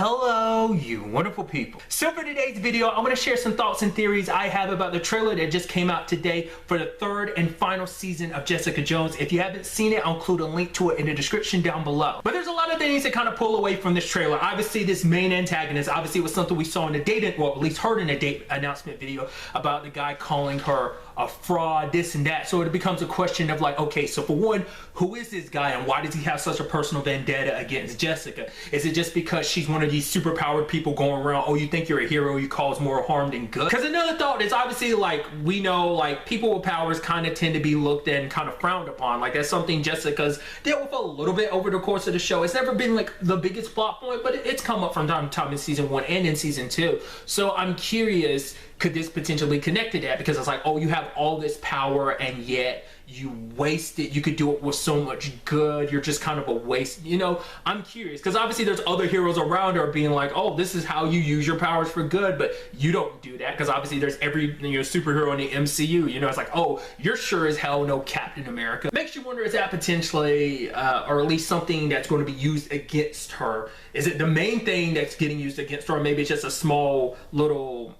Hello, you wonderful people. So for today's video, I'm going to share some thoughts and theories I have about the trailer that just came out today for the third and final season of Jessica Jones. If you haven't seen it, I'll include a link to it in the description down below. But there's a lot of things that kind of pull away from this trailer. Obviously, this main antagonist, obviously it was something we saw in the date, well, at least heard in a date announcement video about the guy calling her a fraud, this and that. So it becomes a question of like, okay, so for one, who is this guy and why does he have such a personal vendetta against Jessica? Is it just because she's one of these superpowered people going around, oh, you think you're a hero, you cause more harm than good? Because another thought is obviously, like, we know, like, people with powers kind of tend to be looked at and kind of frowned upon. Like, that's something Jessica's dealt with a little bit over the course of the show. It's never been like the biggest plot point, but it's come up from time to time in season 1 and in season 2. So I'm curious, could this potentially connect to that? Because it's like, oh, you have all this power and yet you waste it. You could do it with so much good. You're just kind of a waste. You know, I'm curious because obviously there's other heroes around her being like, oh, this is how you use your powers for good, but you don't do that because obviously there's every superhero in the MCU. You know, it's like, oh, you're sure as hell no Captain America. Makes you wonder, is that potentially, or at least something that's going to be used against her? Is it the main thing that's getting used against her, or maybe it's just a small little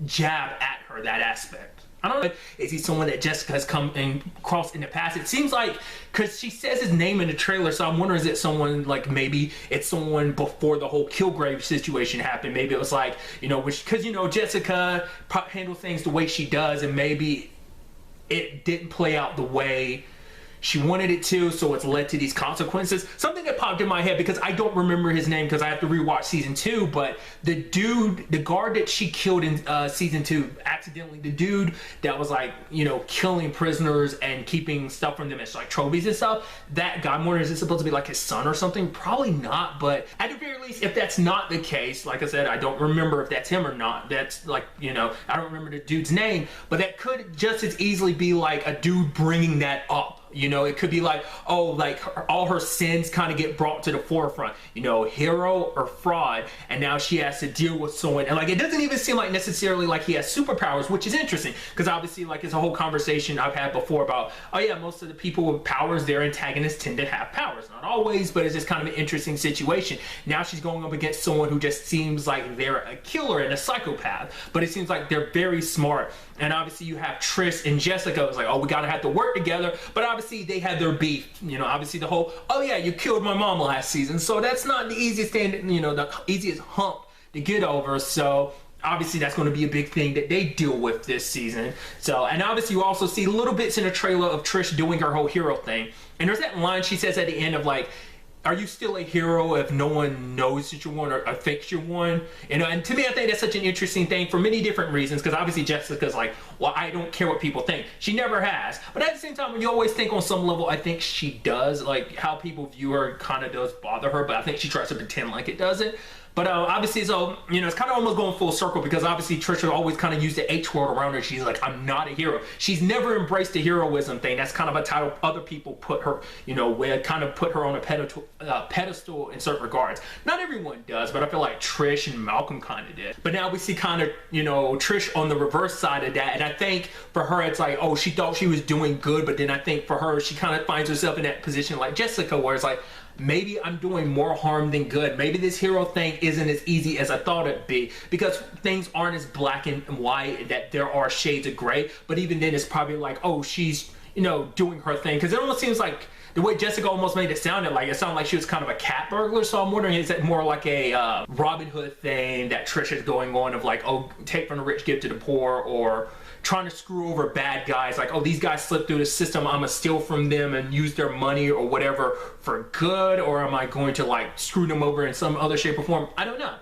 jab at her, that aspect? I don't know. Is he someone that Jessica has come and crossed in the past? It seems like, because she says his name in the trailer, so I'm wondering, is it someone like, maybe it's someone before the whole Kilgrave situation happened? Maybe it was like, you know, because, you know, Jessica handles things the way she does, and maybe it didn't play out the way she wanted it to, so it's led to these consequences. Something that popped in my head, because I don't remember his name because I have to rewatch season 2, but the dude, the guard that she killed in season 2 accidentally, the dude that was like, you know, killing prisoners and keeping stuff from them as like trophies and stuff, that guy, more, is it supposed to be like his son or something? Probably not, but at the very least, if that's not the case, like I said, I don't remember if that's him or not. That's like, you know, I don't remember the dude's name, but that could just as easily be like a dude bringing that up. You know, it could be like, oh, like all her sins kind of get brought to the forefront, you know, hero or fraud, and now she has to deal with someone. And like, it doesn't even seem like necessarily like he has superpowers, which is interesting, because obviously, like, it's a whole conversation I've had before about, oh yeah, most of the people with powers, their antagonists tend to have powers. Not always, but it's just kind of an interesting situation. Now she's going up against someone who just seems like they're a killer and a psychopath, but it seems like they're very smart. And obviously you have Trish and Jessica. It's like, oh, we gotta have to work together, but obviously they had their beef, you know, obviously the whole, oh yeah, you killed my mom last season, so that's not the easiest thing, you know, the easiest hump to get over. So obviously that's going to be a big thing that they deal with this season. So, and obviously you also see little bits in the trailer of Trish doing her whole hero thing, and there's that line she says at the end of like, are you still a hero if no one knows that you're one or thinks you're one? You know, and to me, I think that's such an interesting thing for many different reasons, because obviously Jessica's like, well, I don't care what people think. She never has. But at the same time, you always think on some level, I think she does. Like, how people view her kind of does bother her, but I think she tries to pretend like it doesn't. But obviously, so, you know, it's kind of almost going full circle, because obviously Trisha always kind of used the H word around her. She's like, I'm not a hero. She's never embraced the heroism thing. That's kind of a title other people put her, you know, where kind of put her on a pedestal in certain regards. Not everyone does, but I feel like Trish and Malcolm kind of did. But now we see kind of, you know, Trish on the reverse side of that. And I think for her, it's like, oh, she thought she was doing good. But then I think for her, she kind of finds herself in that position like Jessica, where it's like, maybe I'm doing more harm than good. Maybe this hero thing isn't as easy as I thought it'd be, because things aren't as black and white, that there are shades of gray. But even then, it's probably like, oh, she's, you know, doing her thing. Because it almost seems like the way Jessica almost made it sounded like she was kind of a cat burglar. So I'm wondering, is that more like a Robin Hood thing that Trish is going on of like, oh, take from the rich, give to the poor, or trying to screw over bad guys, like, oh, these guys slipped through the system, I'm gonna steal from them and use their money or whatever for good, or am I going to like screw them over in some other shape or form? I don't know.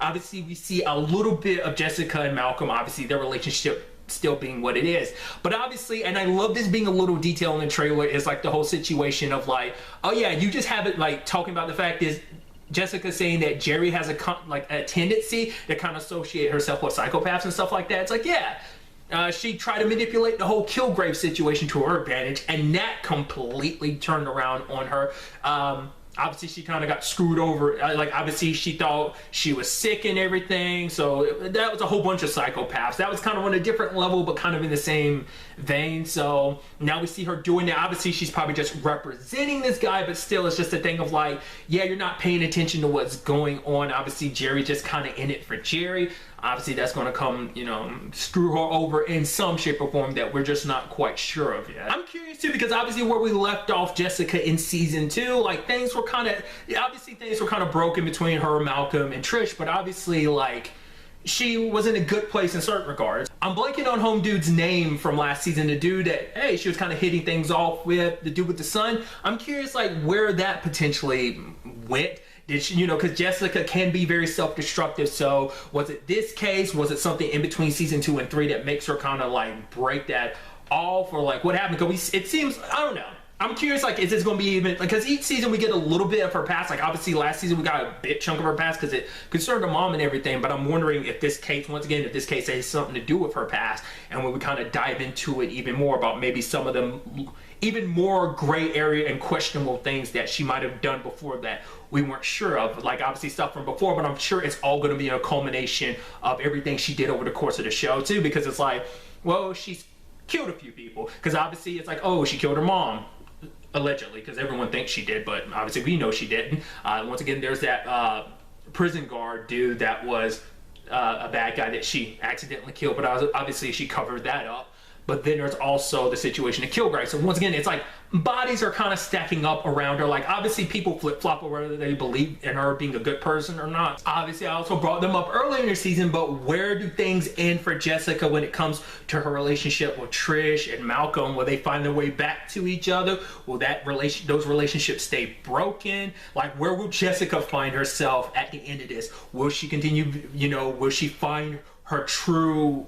Obviously we see a little bit of Jessica and Malcolm, obviously their relationship still being what it is, but obviously, and I love this being a little detail in the trailer, is like the whole situation of like, oh yeah, you just have it like talking about the fact is Jessica saying that Jerry has a tendency to kind of associate herself with psychopaths and stuff like that. It's like, yeah, she tried to manipulate the whole Kilgrave situation to her advantage, and that completely turned around on her. obviously she kind of got screwed over. Like, obviously she thought she was sick and everything. So that was a whole bunch of psychopaths. That was kind of on a different level, but kind of in the same vein. So now we see her doing that. Obviously she's probably just representing this guy, but still it's just a thing of like, yeah, you're not paying attention to what's going on. Obviously Jerry just kind of in it for Jerry. Obviously that's going to come, you know, screw her over in some shape or form that we're just not quite sure of yet. I'm curious too, because obviously where we left off Jessica in season 2, like things were kind of broken between her, Malcolm, and Trish, but obviously like she was in a good place in certain regards. I'm blanking on home dude's name from last season, the dude that, hey, she was kind of hitting things off with, the dude with the son. I'm curious like where that potentially went. Did she, you know, because Jessica can be very self-destructive, so was it this case? Was it something in between season 2 and 3 that makes her kind of like break that off, or like what happened? Because it seems, I don't know. I'm curious, like, is this going to be even, because each season we get a little bit of her past. Like, obviously last season we got a big chunk of her past because it concerned her mom and everything, but I'm wondering if this case, once again, if this case has something to do with her past, and when we kind of dive into it even more about maybe some of them even more gray area and questionable things that she might have done before that we weren't sure of, like obviously stuff from before, but I'm sure it's all going to be a culmination of everything she did over the course of the show too, because it's like, well, she's killed a few people, because obviously it's like, oh, she killed her mom, allegedly, because everyone thinks she did, but obviously we know she didn't. Once again, there's that prison guard dude that was a bad guy that she accidentally killed, but obviously she covered that up. But then there's also the situation of Kilgrave. So once again, it's like bodies are kind of stacking up around her. Like obviously people flip-flop over whether they believe in her being a good person or not. Obviously I also brought them up earlier in the season, but where do things end for Jessica when it comes to her relationship with Trish and Malcolm? Will they find their way back to each other? Will those relationships stay broken? Like where will Jessica find herself at the end of this? Will she continue, you know, will she find her true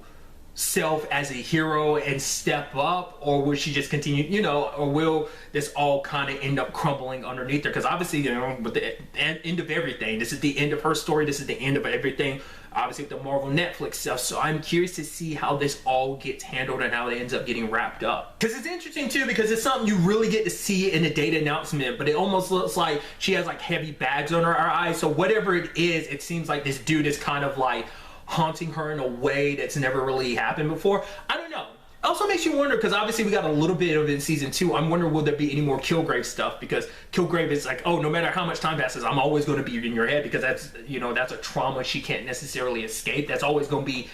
self as a hero and step up, or will she just continue, you know, or will this all kind of end up crumbling underneath her? Because obviously, you know, with the end of everything, this is the end of her story, this is the end of everything, obviously with the Marvel Netflix stuff. So I'm curious to see how this all gets handled and how it ends up getting wrapped up, because it's interesting too, because it's something you really get to see in the date announcement, but it almost looks like she has like heavy bags on her eyes. So whatever it is, it seems like this dude is kind of like haunting her in a way that's never really happened before. I don't know. It also makes you wonder, because obviously we got a little bit of it in season 2. I'm wondering, will there be any more Kilgrave stuff? Because Kilgrave is like, oh, no matter how much time passes, I'm always going to be in your head, because that's, you know, that's a trauma she can't necessarily escape. That's always going to be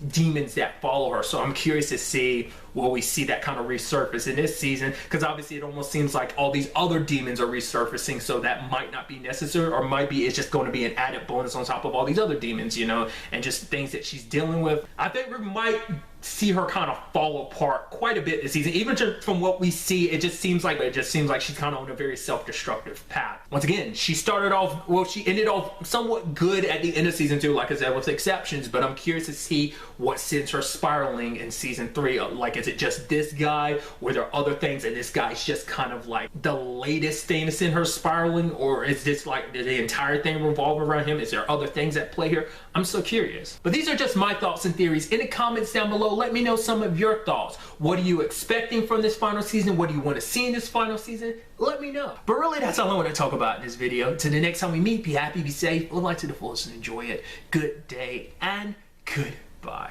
demons that follow her. So I'm curious to see, will we see that kind of resurface in this season? Because obviously it almost seems like all these other demons are resurfacing, so that might not be necessary, or might be it's just going to be an added bonus on top of all these other demons, you know, and just things that she's dealing with. I think we might see her kind of fall apart quite a bit this season. Even from what we see, it just seems like she's kind of on a very self-destructive path. Once again, she started off, well, she ended off somewhat good at the end of season 2, like I said, with exceptions, but I'm curious to see what sends her spiraling in season 3. Like, is it just this guy? Were there other things, and this guy's just kind of like the latest thing to send her spiraling? Or is this like the entire thing revolve around him? Is there other things at play here? I'm so curious. But these are just my thoughts and theories. In the comments down below, let me know some of your thoughts. What are you expecting from this final season? What do you want to see in this final season? Let me know. But really, that's all I want to talk about in this video. Till the next time we meet, be happy, be safe, live life to the fullest, and enjoy it. Good day and goodbye.